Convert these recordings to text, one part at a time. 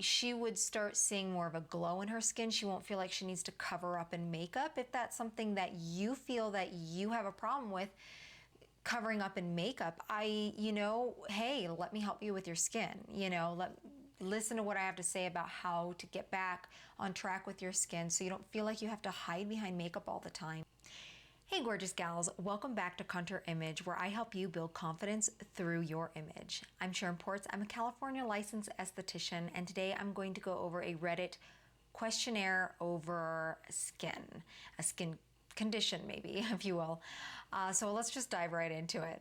she would start seeing more of a glow in her skin. She won't feel like she needs to cover up in makeup. If that's something that you feel that you have a problem with, covering up in makeup, hey, let me help you with your skin. Listen to what I have to say about how to get back on track with your skin so you don't feel like you have to hide behind makeup all the time. Hey gorgeous gals, welcome back to Contour Image, where I help you build confidence through your image. I'm Sharon Ports, I'm a California licensed esthetician, and today I'm going to go over a Reddit questionnaire over skin, a skin condition maybe, if you will. So let's just dive right into it.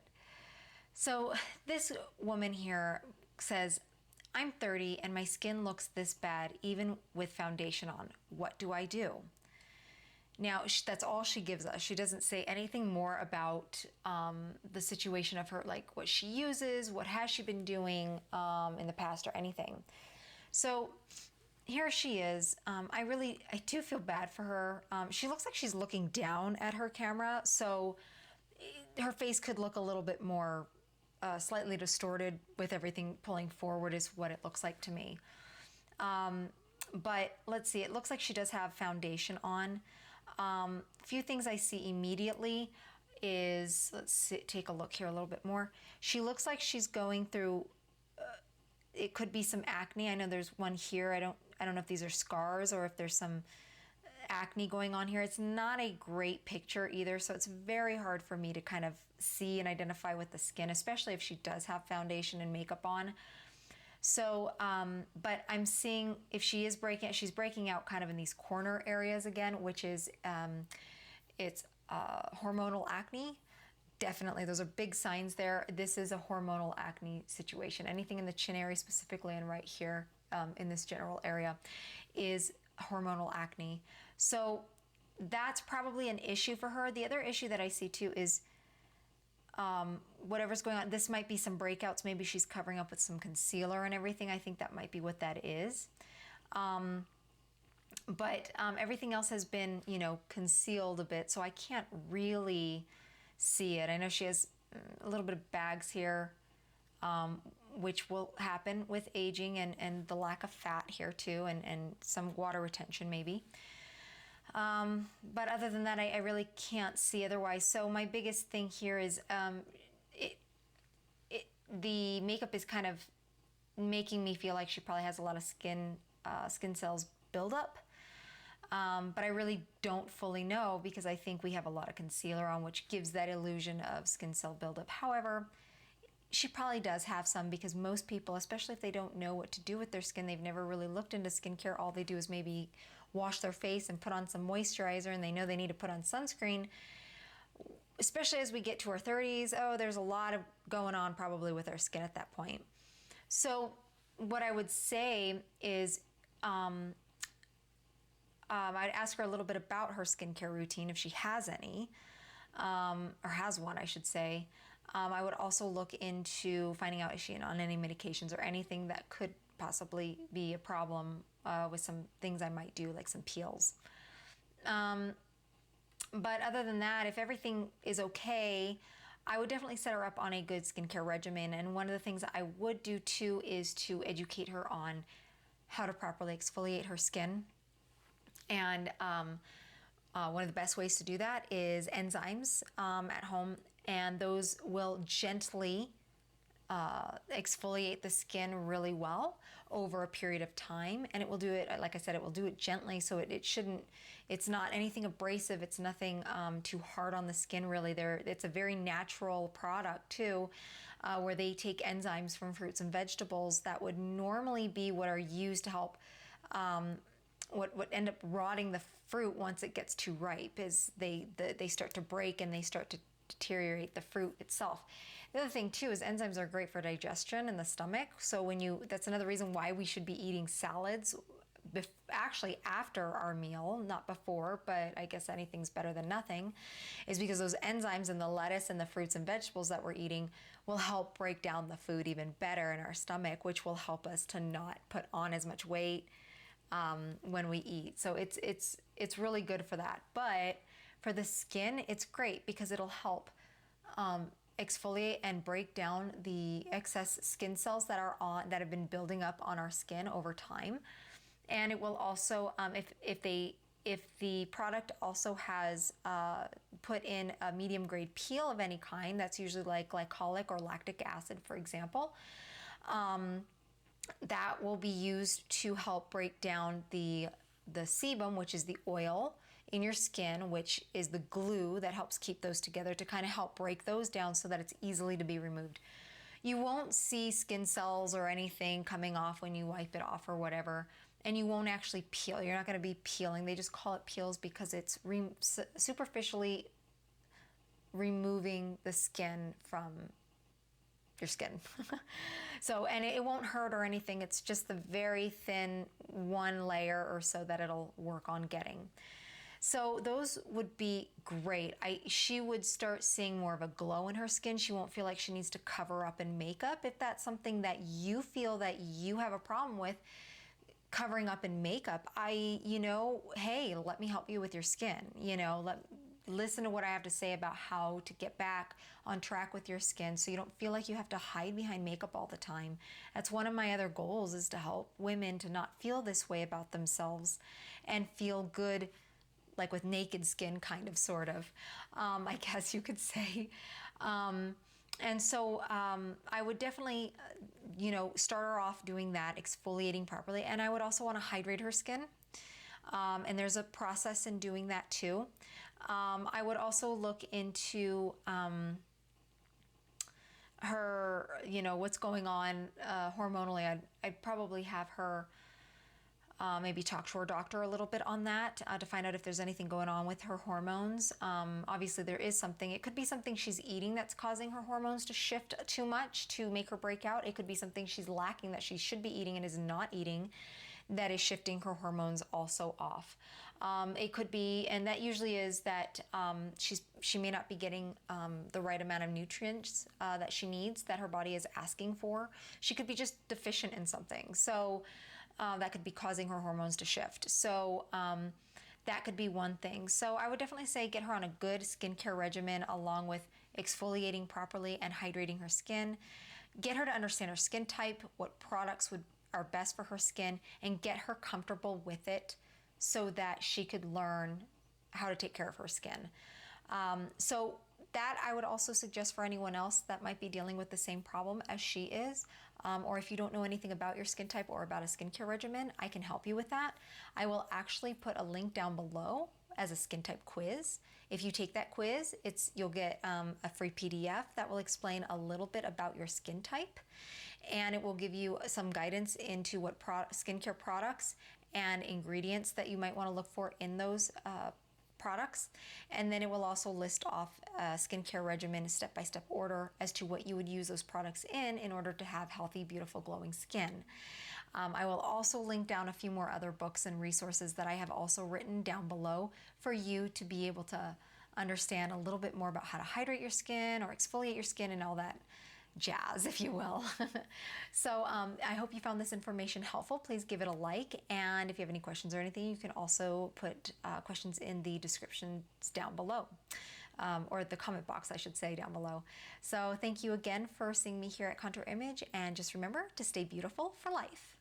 So this woman here says, I'm 30 and my skin looks this bad even with foundation on. What do I do? Now, that's all she gives us. She doesn't say anything more about the situation of her, like what she uses, what has she been doing in the past or anything. So here she is. I do feel bad for her. She looks like she's looking down at her camera, so her face could look a little bit more slightly distorted with everything pulling forward is what it looks like to me. But let's see, it looks like she does have foundation on. A few things I see immediately is, take a look here a little bit more. She looks like she's going through, it could be some acne. I know there's one here. I don't know if these are scars or if there's some acne going on here. It's not a great picture either, so it's very hard for me to kind of see and identify with the skin, especially if she does have foundation and makeup on. So, but I'm seeing if she's breaking out kind of in these corner areas again, which is, it's hormonal acne. Definitely, those are big signs there. This is a hormonal acne situation. Anything in the chin area specifically and right here in this general area is hormonal acne. So that's probably an issue for her. The other issue that I see too is whatever's going on, this might be some breakouts. Maybe she's covering up with some concealer and everything. I think that might be what that is. But everything else has been, concealed a bit, so I can't really see it. I know she has a little bit of bags here, which will happen with aging and the lack of fat here too, and some water retention maybe. But other than that, I really can't see otherwise. So my biggest thing here is the makeup is kind of making me feel like she probably has a lot of skin cells buildup. But I really don't fully know because I think we have a lot of concealer on, which gives that illusion of skin cell buildup. However, she probably does have some because most people, especially if they don't know what to do with their skin, they've never really looked into skincare. All they do is maybe wash their face and put on some moisturizer, and they know they need to put on sunscreen. Especially as we get to our 30s, there's a lot of going on probably with our skin at that point. So what I would say is I'd ask her a little bit about her skincare routine if she has any, or has one, I should say. I would also look into finding out if she's on any medications or anything that could possibly be a problem with some things I might do, like some peels. But other than that, if everything is okay, I would definitely set her up on a good skincare regimen. And one of the things that I would do too is to educate her on how to properly exfoliate her skin. And one of the best ways to do that is enzymes at home, and those will gently exfoliate the skin really well over a period of time. And it will do it, like I said, it will do it gently, so it's not anything abrasive, it's nothing too hard on the skin really. It's a very natural product too, where they take enzymes from fruits and vegetables that would normally be what are used to help what end up rotting the fruit once it gets too ripe is they start to break and they start to deteriorate the fruit itself. The other thing too is enzymes are great for digestion in the stomach. So that's another reason why we should be eating salads actually after our meal, not before, but I guess anything's better than nothing, is because those enzymes in the lettuce and the fruits and vegetables that we're eating will help break down the food even better in our stomach, which will help us to not put on as much weight when we eat. So it's really good for that. But for the skin, it's great because it'll help exfoliate and break down the excess skin cells that have been building up on our skin over time. And it will also, if the product also has put in a medium grade peel of any kind, that's usually like glycolic or lactic acid, for example, that will be used to help break down the sebum, which is the oil in your skin, which is the glue that helps keep those together, to kind of help break those down so that it's easily to be removed. You won't see skin cells or anything coming off when you wipe it off or whatever, and you won't actually peel. You're not going to be peeling. They just call it peels because it's superficially removing the skin from your skin. So, and it won't hurt or anything. It's just the very thin one layer or so that it'll work on getting. So those would be great. She would start seeing more of a glow in her skin. She won't feel like she needs to cover up in makeup. If that's something that you feel that you have a problem with, covering up in makeup, hey, let me help you with your skin. Listen to what I have to say about how to get back on track with your skin so you don't feel like you have to hide behind makeup all the time. That's one of my other goals, is to help women to not feel this way about themselves and feel good, like with naked skin, kind of, sort of, I guess you could say. And so I would definitely, start her off doing that, exfoliating properly. And I would also want to hydrate her skin. And there's a process in doing that too. I would also look into her, what's going on hormonally. I'd probably have her maybe talk to her doctor a little bit on that to find out if there's anything going on with her hormones. Obviously there is something. It could be something she's eating that's causing her hormones to shift too much to make her break out. It could be something she's lacking that she should be eating and is not eating, that is shifting her hormones also off. It could be, and that usually is that she may not be getting the right amount of nutrients that she needs, that her body is asking for. She could be just deficient in something. So that could be causing her hormones to shift. So that could be one thing. So I would definitely say get her on a good skincare regimen, along with exfoliating properly and hydrating her skin. Get her to understand her skin type, what products are best for her skin, and get her comfortable with it so that she could learn how to take care of her skin. So that I would also suggest for anyone else that might be dealing with the same problem as she is. Or if you don't know anything about your skin type or about a skincare regimen, I can help you with that. I will actually put a link down below as a skin type quiz. If you take that quiz, you'll get a free PDF that will explain a little bit about your skin type, and it will give you some guidance into what skincare products and ingredients that you might want to look for in those products. And then it will also list off a skincare regimen, step-by-step order as to what you would use those products in order to have healthy, beautiful, glowing skin. I will also link down a few more other books and resources that I have also written down below for you to be able to understand a little bit more about how to hydrate your skin or exfoliate your skin and all that jazz, if you will. So I hope you found this information helpful. Please give it a like, and if you have any questions or anything, you can also put questions in the descriptions down below, or the comment box, I should say, down below. So thank you again for seeing me here at Contour Image, and just remember to stay beautiful for life.